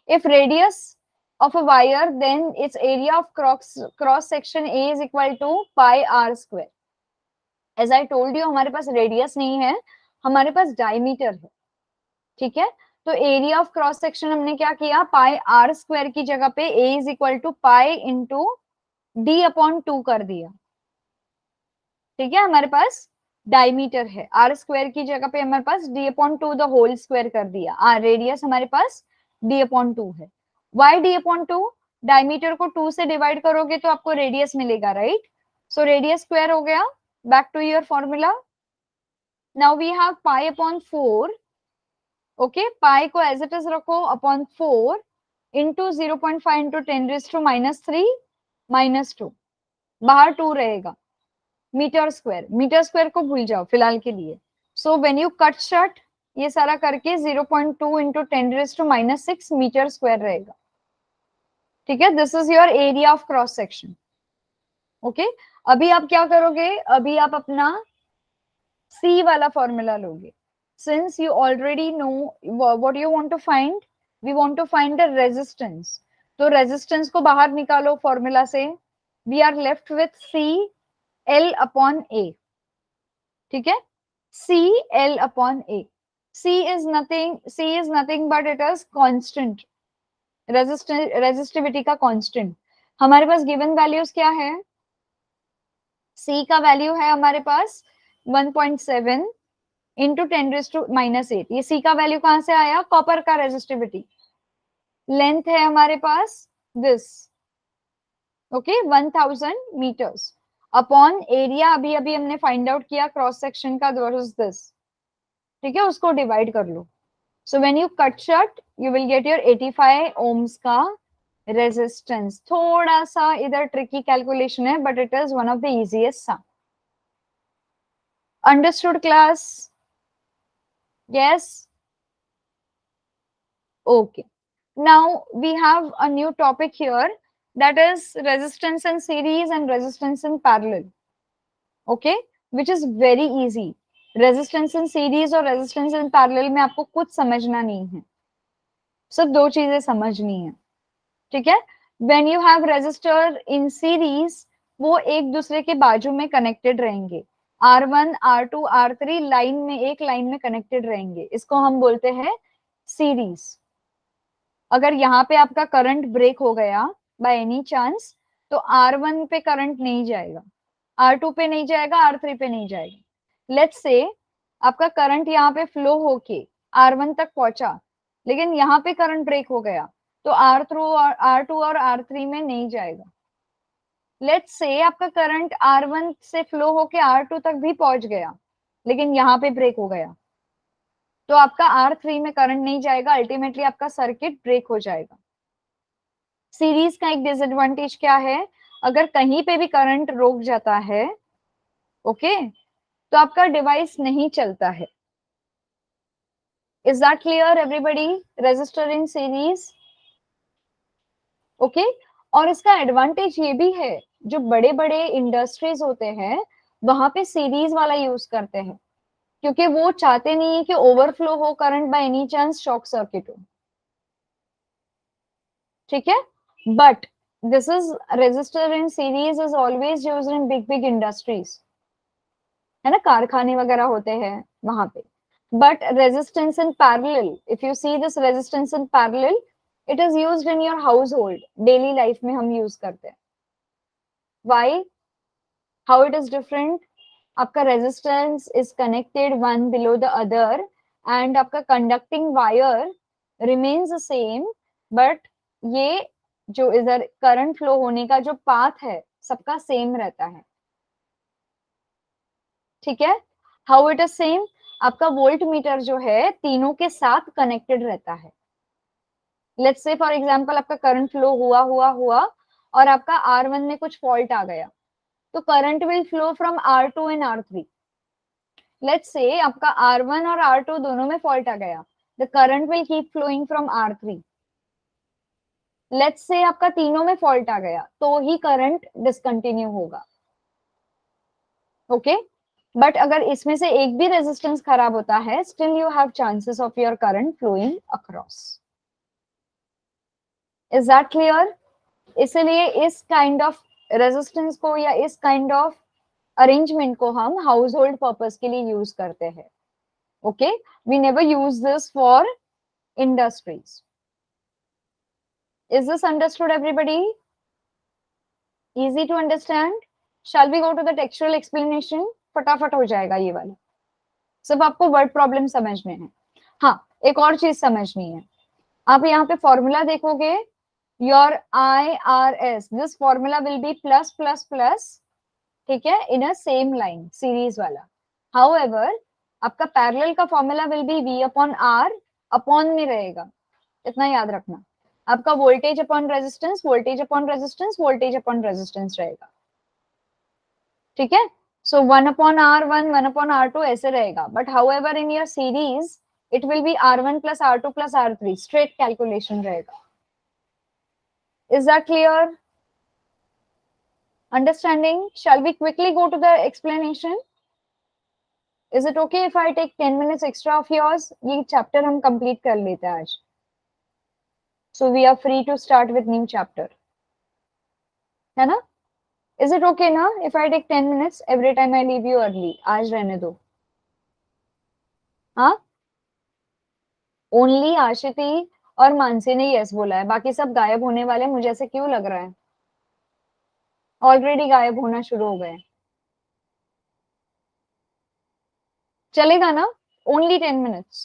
if radius of a wire, then its area of cross section A is equal to pi r square. As I told you, हमारे पास radius नहीं है, हमारे पास diameter है। ठीक है, तो area of cross section हमने क्या किया, पाई आर स्क्वायर की जगह पे A is equal to pi into d/2 कर दिया। ठीक है, हमारे पास डायमीटर है, आर स्क्वायर की जगह पे हमारे पास d/2 द होल स्क्वायर कर दिया। रेडियस हमारे पास d/2 है। Y d/2? डायमीटर को 2 से डिवाइड करोगे तो आपको रेडियस मिलेगा, राइट? सो रेडियस स्क्वायर हो गया। Back to your formula, now we have π/4। Okay, pi को एज इट इज रखो अपॉन 4 इंटू 0.5 इंटू 10⁻³ -2, बाहर 2 रहेगा, मीटर स्क्वायर को भूल जाओ फिलहाल के लिए। सो व्हेन यू कट शॉर्ट ये सारा करके 0.2 इंटू 10⁻⁻6 मीटर स्क्वायर रहेगा। ठीक है, this is your area of cross section. Okay, अभी आप क्या करोगे, अभी आप अपना सी वाला फॉर्मूला लोगे। Since you already know what you want to find, we want to find the resistance, तो रेजिस्टेंस को बाहर निकालो फॉर्मूला से, we are left with C L/A। ठीक है, C L/A, C is nothing but it is constant, resistivity का constant. हमारे पास given values क्या है, C का वैल्यू है हमारे पास 1.7 इंटू 10⁻⁸। ये सी का वैल्यू कहां से आया, कॉपर का रेजिस्टिविटी। लेंथ है हमारे पास this, okay, 1000 metres upon area, अभी अभी हमने फाइंड आउट किया क्रॉस सेक्शन का, दिस। ठीक है, उसको डिवाइड कर लो। So when you cut short you will get your 85 ohms का रेजिस्टेंस। थोड़ा सा इधर ट्रिकी कैलकुलेशन है, but it is one of the easiest sum. Understood class? Yes. Okay. Now we have a new topic here, that is resistance in series and resistance in parallel. Okay, which is very easy. Resistance in series और resistance in parallel में आपको कुछ समझना नहीं है। सिर्फ दो चीजें समझनी है, ठीक है। When you have register in series, वो एक दूसरे के बाजू में कनेक्टेड रहेंगे। R1 R2 R3 लाइन में, एक लाइन में कनेक्टेड रहेंगे, इसको हम बोलते हैं सीरीज। अगर यहाँ पे आपका करंट ब्रेक हो गया बाय एनी चांस, तो R1 पे करंट नहीं जाएगा, R2 पे नहीं जाएगा, R3 पे नहीं जाएगा। लेट्स से आपका करंट यहाँ पे फ्लो होके R1 तक पहुंचा, लेकिन यहाँ पे करंट ब्रेक हो गया, तो R2 और R3 में नहीं जाएगा। लेट्स से आपका करंट R1 से फ्लो होके R2 तक भी पहुंच गया, लेकिन यहाँ पे ब्रेक हो गया, तो आपका R3 में करंट नहीं जाएगा, अल्टीमेटली आपका सर्किट ब्रेक हो जाएगा। सीरीज का एक डिसएडवांटेज क्या है, अगर कहीं पे भी करंट रोक जाता है, ओके, तो आपका डिवाइस नहीं चलता है। Is that clear everybody? Register in series, okay. और इसका एडवांटेज ये भी है, जो बड़े बड़े इंडस्ट्रीज होते हैं वहां पे सीरीज वाला यूज करते हैं, क्योंकि वो चाहते नहीं है कि ओवरफ्लो हो current by any chance, short circuit हो, ठीक है। But this is resistor in series is always used in big big industries, है ना, कारखाने वगैरह होते हैं वहां पे। But resistance in parallel, if you see this resistance in parallel, it is used in your household, daily life में हम यूज करते हैं। Why? How it is different? आपका resistance is connected one below the other, and आपका conducting wire remains the same, but ये जो इधर current flow होने का जो पाथ है सबका सेम रहता है, ठीक है। How it is same? आपका वोल्ट मीटर जो है तीनों के साथ कनेक्टेड रहता है। लेट्स से फॉर एग्जांपल आपका करंट फ्लो हुआ हुआ हुआ और आपका R1 में कुछ फॉल्ट आ गया, तो current will flow from R2 and R3। Let's say आपका R1 और R2 दोनों में फॉल्ट आ गया, the current will keep flowing from R3। Let's say आपका तीनों में फॉल्ट आ गया, तो ही करंट डिसकंटिन्यू होगा, ओके। बट अगर इसमें से एक भी रेजिस्टेंस खराब होता है, still you have chances of your current flowing across. Is that clear? इसलिए इस काइंड ऑफ रेजिस्टेंस को या इस काइंड ऑफ अरेंजमेंट को हम हाउस होल्ड पर्पज के लिए यूज करते हैं, okay. We never use this for industries. Is this understood everybody? Easy to understand? Shall we go to the textual explanation? फटाफट हो जाएगा ये वाला, सिर्फ आपको वर्ड प्रॉब्लम समझने हैं। हाँ, एक और चीज समझनी है, आप यहाँ पे फॉर्मूला देखोगे, your IRS, this formula will be plus plus plus, ठीक है, इन अ सेम लाइन, सीरीज वाला। हाउएवर आपका पैरेलल का formula will be V upon R, upon में रहेगा, इतना याद रखना। आपका voltage upon resistance, voltage upon resistance, voltage upon resistance रहेगा, ठीक है। सो 1 अपॉन R1, 1 अपॉन R2 ऐसे रहेगा, but however in your series it will be R1 plus R2 plus R3, straight calculation रहेगा। Is that clear? Understanding? Shall we quickly go to the explanation? Is it okay if I take 10 minutes extra of yours? ये chapter हम complete कर लेते हैं आज. So we are free to start with new chapter. है ना? Is it okay ना if I take 10 minutes every time I leave you early? आज रहने दो. हाँ? Only आशिती और मानसी ने yes बोला है, बाकी सब गायब होने वाले, मुझे ऐसे क्यों लग रहा है? ऑलरेडी गायब होना शुरू हो गए. चलेगा ना? Only 10 minutes.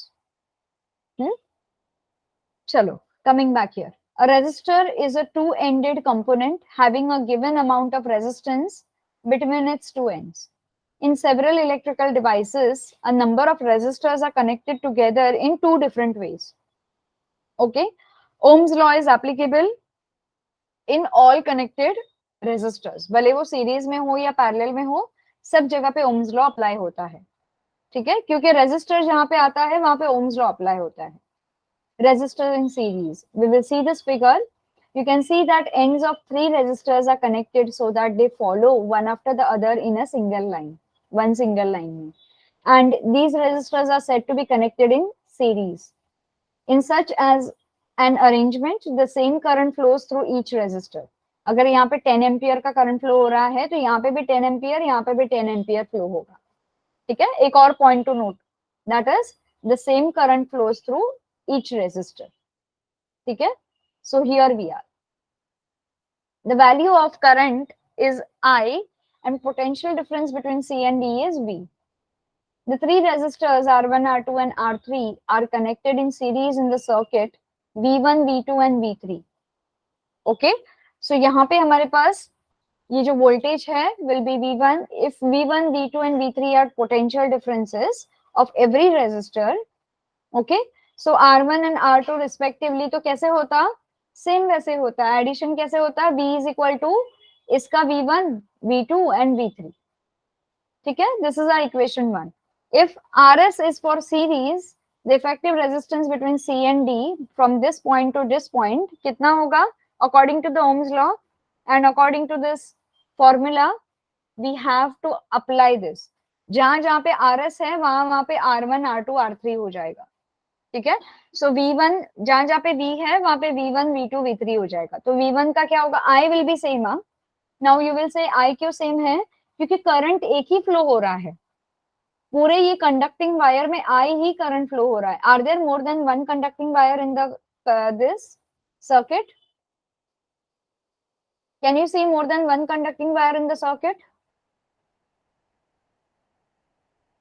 चलो, coming back here. A resistor is a two-ended component having a given amount of resistance between its two ends. In several electrical devices, a number of resistors are connected together in two different ways. Okay, Ohm's law is applicable in all connected resistors. भले वो series में हो या parallel में हो, सब जगह पे Ohm's law apply होता है, ठीक है, क्योंकि resistor जहाँ पे आता है वहां पे Ohm's law apply होता है. Resistor in series. We will see this figure. You can see that ends of three resistors are connected so that they follow one after the other in a single line, one single line. And these resistors are said to be connected in series. In such as an arrangement, the same current flows through each resistor. अगर यहाँ पे 10 ampere का current flow हो रहा है तो यहाँ पे भी 10 एम्पियर, यहाँ पे भी 10 एम्पियर फ्लो होगा. ठीक है, एक और point to note, that is the same current flows through each resistor. ठीक है, so here we are. The value of current is I and potential difference between C and D is V. The three resistors R1, R2 and R3 are connected in series in the circuit V1, V2 and V3. Okay, so यहाँ पे हमारे पास ये जो voltage है will be V1 if V1, V2 and V3 are potential differences of every resistor. Okay, so R1 and R2 respectively तो कैसे होता, same वैसे होता है. एडिशन कैसे होता है, V इज इक्वल टू इसका V1, V2 एंड V3. ठीक है, this is our equation 1. If RS is for series, the effective resistance between C and D from this point to this point कितना होगा, according to the Ohm's law and according to this formula we have to apply this. जहां जहां पे RS है वहां वहां पे R1, R2, R3 हो जाएगा. ठीक है, सो V1 जहां जहां पे V है वहां पे V1, V2, V3 हो जाएगा. तो V1 का क्या होगा, I will be same. Now you will say I क्यों सेम है, क्योंकि करंट एक ही फ्लो हो रहा है पूरे ये कंडक्टिंग वायर में, I ही करंट फ्लो हो रहा है. Are there more than one conducting wire in the this circuit? Can you see more than one conducting wire in the circuit?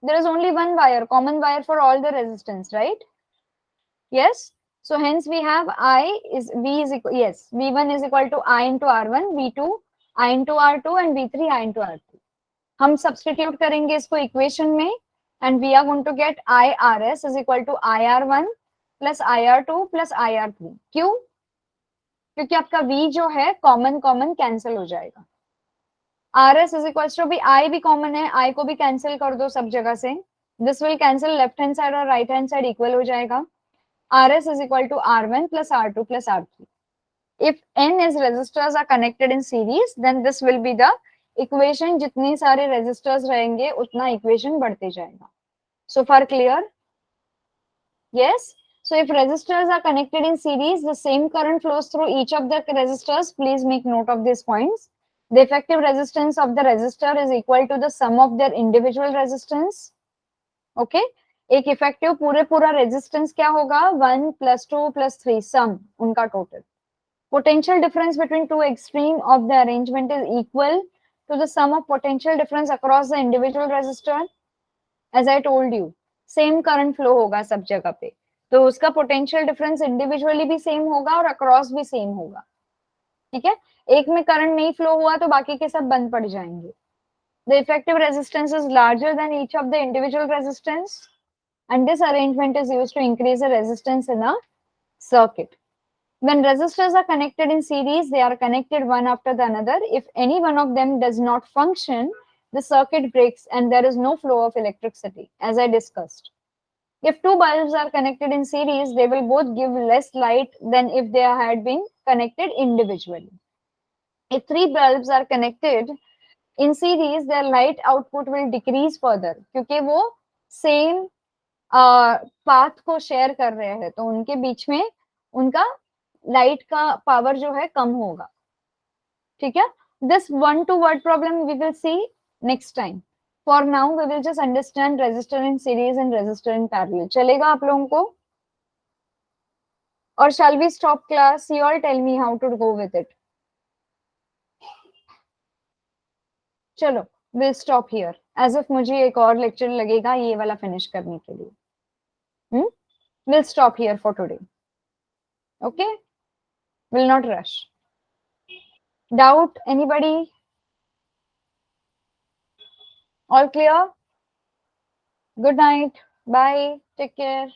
There is only one wire, common wire for all the resistance, right? Yes. So hence we have I is V is equal, yes, V1 is equal to I into R1, V2 I into R2 and V3 I into R3. हम substitute करेंगे इसको equation में and we are going to get IRS is equal to IR1 plus IR2 plus IR3. क्यों? क्योंकि आपका V जो है common common cancel हो जाएगा. RS is equal to भी I भी कॉमन है, I को भी कैंसिल कर दो सब जगह से. This will cancel left hand side और right hand side equal हो जाएगा. RS is equal to R1 plus R2 plus R3. If n is resistors are connected in series, then this will be the equation. जितनी सारे resistors रहेंगे उतना equation बढ़ते जाएगा. So far clear? Yes. So if resistors are connected in series, the same current flows through each of the resistors. Please make note of these points. The effective resistance of the resistor is equal to the sum of their individual resistance. Okay. एक effective पूरा resistance क्या होगा, 1 + 2 + 3 sum उनका total. Potential difference between two extreme of the arrangement is equal to the sum of potential difference across the individual resistor. As I told you, same current flow होगा सब जगह पे, तो उसका पोटेंशियल डिफरेंस इंडिविजुअली भी same होगा और across भी सेम होगा. ठीक है, एक में करंट नहीं फ्लो हुआ तो बाकी के सब बंद पड़ जाएंगे. The effective resistance is larger than each of the individual resistance. And this arrangement is used to increase the resistance in a circuit. When resistors are connected in series, they are connected one after the another. If any one of them does not function, the circuit breaks and there is no flow of electricity, as I discussed. If two bulbs are connected in series, they will both give less light than if they had been connected individually. If three bulbs are connected in series, their light output will decrease further, क्योंकि वो same path को share कर रहे हैं तो उनके बीच में उनका लाइट का पावर जो है कम होगा. ठीक है, this 1 to word problem we will see next time. For now we will just understand resistor in series and resistor in parallel. चलेगा आप लोगों को? और shall we stop class? You all tell me how to go with it. चलो, we'll stop here. As if मुझे एक और lecture लगेगा ये वाला फिनिश करने के लिए. We'll stop here for today. Okay, will not rush. Doubt anybody? All clear? Good night. Bye. Take care.